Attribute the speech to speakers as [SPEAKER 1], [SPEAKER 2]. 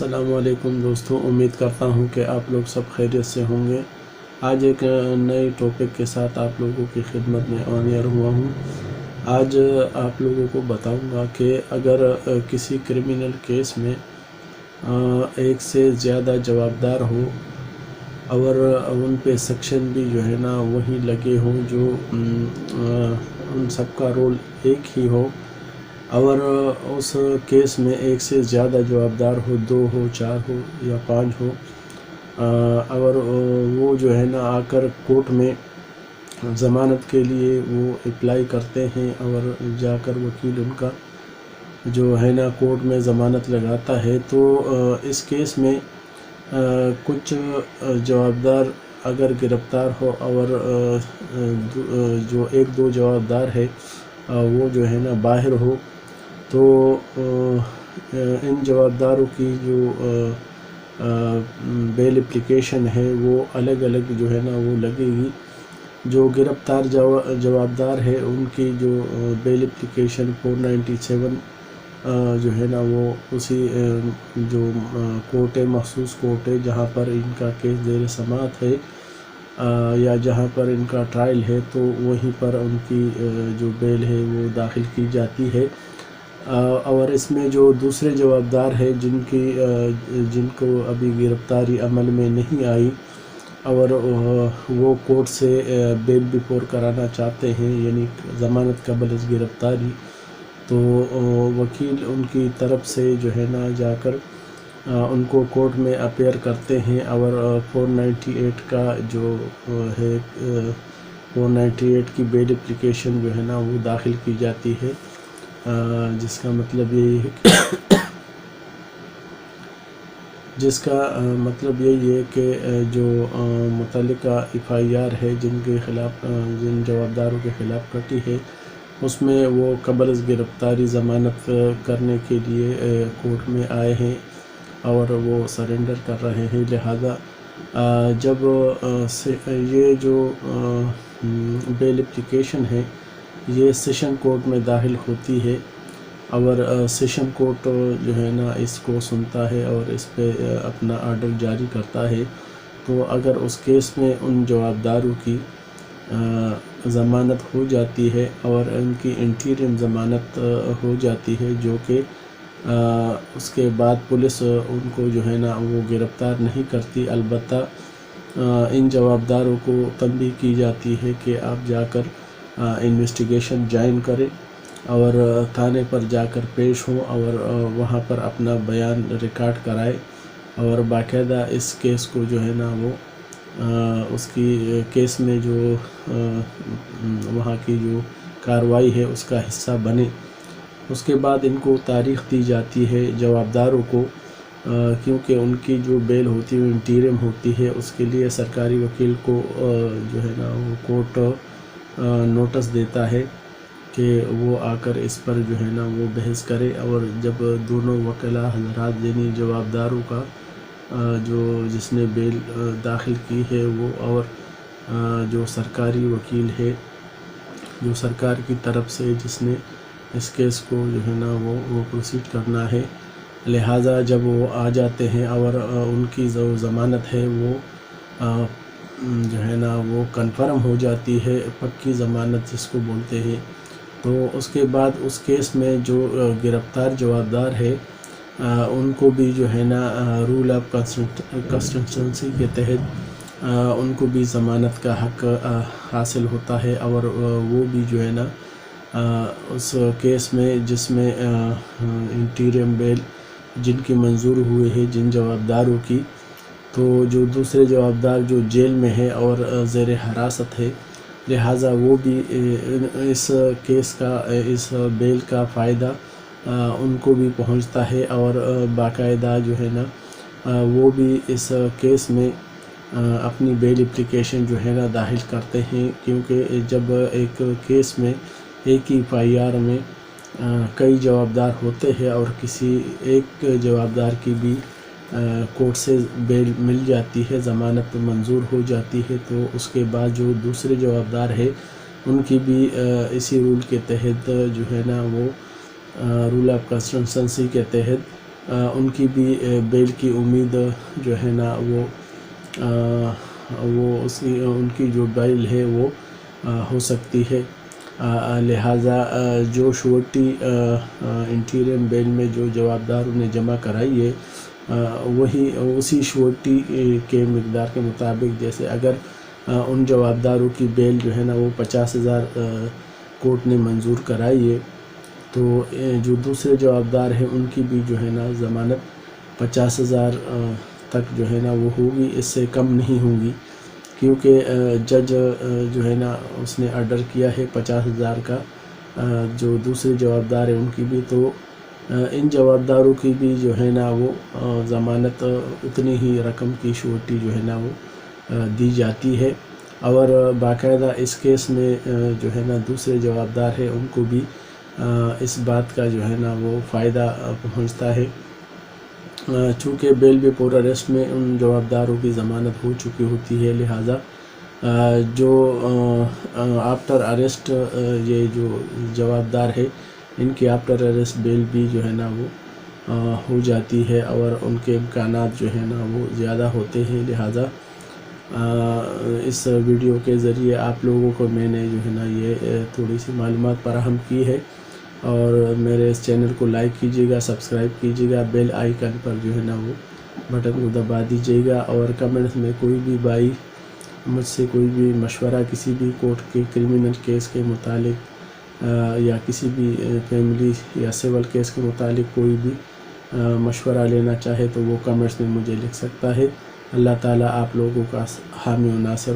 [SPEAKER 1] السلام علیکم دوستو، امید کرتا ہوں کہ آپ لوگ سب خیریت سے ہوں گے۔ آج ایک نئے ٹاپک کے ساتھ آپ لوگوں کی خدمت میں آن ایئر ہوا ہوں۔ آج آپ لوگوں کو بتاؤں گا کہ اگر کسی کرمنل کیس میں ایک سے زیادہ جوابدار ہو اور ان پہ سیکشن بھی جو ہے نا وہی لگے ہوں جو ان سب کا رول ایک ہی ہو، اور اس کیس میں ایک سے زیادہ جوابدار ہو، 2 ہو، 4 ہو یا 5 ہو، اور وہ جو ہے نا آ کر کورٹ میں ضمانت کے لیے وہ اپلائی کرتے ہیں، اور جا کر وکیل ان کا جو ہے نا کورٹ میں ضمانت لگاتا ہے، تو اس کیس میں کچھ جوابدار اگر گرفتار ہو اور جو 1-2 جوابدار ہے وہ جو ہے نا باہر ہو، تو ان جوابداروں کی جو بیل اپلیکیشن ہے وہ الگ الگ جو ہے نا وہ لگے گی۔ جو گرفتار جوابدار ہے ان کی جو بیل اپلیکیشن 497 جو ہے نا وہ اسی جو کورٹ مخصوص کورٹ ہے جہاں پر ان کا کیس زیر سماعت ہے یا جہاں پر ان کا ٹرائل ہے، تو وہیں پر ان کی جو بیل ہے وہ داخل کی جاتی ہے۔ اور اس میں جو دوسرے جوابدار ہیں جن کو ابھی گرفتاری عمل میں نہیں آئی اور وہ کورٹ سے بیل بیفور کرانا چاہتے ہیں، یعنی ضمانت قبل از گرفتاری، تو وکیل ان کی طرف سے جو ہے نا جا کر ان کو کورٹ میں اپیئر کرتے ہیں، اور 498 کا جو ہے 498 کی بیل اپلیکیشن جو ہے نا وہ داخل کی جاتی ہے، جس کا مطلب یہی ہے کہ جو متعلقہ FIR ہے جن جوابداروں کے خلاف کٹی ہے، اس میں وہ قبل از گرفتاری ضمانت کرنے کے لیے کورٹ میں آئے ہیں اور وہ سرنڈر کر رہے ہیں۔ لہذا جب یہ جو بیل اپلیکیشن ہے یہ سیشن کورٹ میں داخل ہوتی ہے، اور سیشن کورٹ جو ہے نا اس کو سنتا ہے اور اس پہ اپنا آرڈر جاری کرتا ہے، تو اگر اس کیس میں ان جوابداروں کی ضمانت ہو جاتی ہے اور ان کی انٹریم ضمانت ہو جاتی ہے، جو کہ اس کے بعد پولیس ان کو جو ہے نا وہ گرفتار نہیں کرتی، البتہ ان جوابداروں کو تنبیہ کی جاتی ہے کہ آپ جا کر انویسٹیگیشن جوائن کریں اور تھانے پر جا کر پیش ہوں اور وہاں پر اپنا بیان ریکارڈ کرائے، اور باقاعدہ اس کیس کو جو ہے نا وہ اس کی کیس میں جو وہاں کی جو کارروائی ہے اس کا حصہ بنے۔ اس کے بعد ان کو تاریخ دی جاتی ہے جوابداروں کو، کیونکہ ان کی جو بیل ہوتی ہے وہ انٹریم ہوتی ہے، اس کے لیے سرکاری وکیل کو جو ہے نا وہ کورٹ نوٹس دیتا ہے کہ وہ آ کر اس پر جو ہے نا وہ بحث کرے، اور جب دونوں وکلاء حضرات یعنی جوابداروں کا جس نے بیل داخل کی ہے وہ اور جو سرکاری وکیل ہے جو سرکار کی طرف سے جس نے اس کیس کو جو ہے نا وہ پروسیڈ کرنا ہے، لہٰذا جب وہ آ جاتے ہیں اور ان کی جو ضمانت ہے وہ جو ہے نا وہ کنفرم ہو جاتی ہے، پکی ضمانت جس کو بولتے ہیں، تو اس کے بعد اس کیس میں جو گرفتار جوابدار ہے ان کو بھی جو ہے نا رول آف کنسسٹنسی کے تحت ان کو بھی ضمانت کا حق حاصل ہوتا ہے، اور وہ بھی جو ہے نا اس کیس میں جس میں انٹریم بیل جن کی منظور ہوئے ہیں جن جوابداروں کی، تو جو دوسرے جوابدار جو جیل میں ہے اور زیر حراست ہے، لہٰذا وہ بھی اس کیس کا اس بیل کا فائدہ ان کو بھی پہنچتا ہے، اور باقاعدہ جو ہے نا وہ بھی اس کیس میں اپنی بیل اپلیکیشن جو ہے نا داخل کرتے ہیں، کیونکہ جب ایک کیس میں ایک ہی FIR میں کئی جوابدار ہوتے ہیں اور کسی ایک جوابدار کی بھی کورٹ سے بیل مل جاتی ہے، ضمانت منظور ہو جاتی ہے، تو اس کے بعد جو دوسرے جوابدار ہے ان کی بھی اسی رول کے تحت جو ہے نا وہ رول آف کنسسٹنسی کے تحت ان کی بھی بیل کی امید جو ہے نا وہ ان کی جو بیل ہے وہ ہو سکتی ہے۔ لہٰذا جو شورٹی انٹیریم بیل میں جو جوابداروں نے جمع کرائی ہے اسی شورٹی کے مقدار کے مطابق، جیسے اگر ان جوابداروں کی بیل جو ہے نا وہ 50,000 کورٹ نے منظور کرائی ہے، تو جو دوسرے جوابدار ہیں ان کی بھی جو ہے نا ضمانت 50,000 تک جو ہے نا وہ ہوگی، اس سے کم نہیں ہوگی، کیونکہ جج جو ہے نا اس نے آرڈر کیا ہے 50,000 کا۔ جو دوسرے جوابدار ہیں ان کی بھی، تو ان جوابداروں کی بھی جو ہے نا وہ ضمانت اتنی ہی رقم کی شورٹی جو ہے نا وہ دی جاتی ہے، اور باقاعدہ اس کیس میں جو ہے نا دوسرے جوابدار ہیں ان کو بھی اس بات کا جو ہے نا وہ فائدہ پہنچتا ہے، چونکہ بیل بیفور اریسٹ میں ان جوابداروں کی ضمانت ہو چکی ہوتی ہے، لہٰذا جو آفٹر اریسٹ یہ جو جوابدار ہے ان کی آفٹر اریسٹ بیل بھی جو ہے نا وہ ہو جاتی ہے، اور ان کے امکانات جو ہے نا وہ زیادہ ہوتے ہیں۔ لہٰذا اس ویڈیو کے ذریعے آپ لوگوں کو میں نے جو ہے نا یہ تھوڑی سی معلومات فراہم کی ہے، اور میرے اس چینل کو لائک کیجیے گا، سبسکرائب کیجیے گا، بیل آئیکن پر جو ہے نا وہ بٹن کو دبا دیجیے گا، اور کمنٹس میں کوئی بھی بھائی مجھ سے کوئی بھی مشورہ کسی بھی کورٹ کے کرمنل کیس کے متعلق یا کسی بھی فیملی یا سول کیس کے متعلق کوئی بھی مشورہ لینا چاہے تو وہ کمنٹس میں مجھے لکھ سکتا ہے۔ اللہ تعالیٰ آپ لوگوں کا حامی و ناصر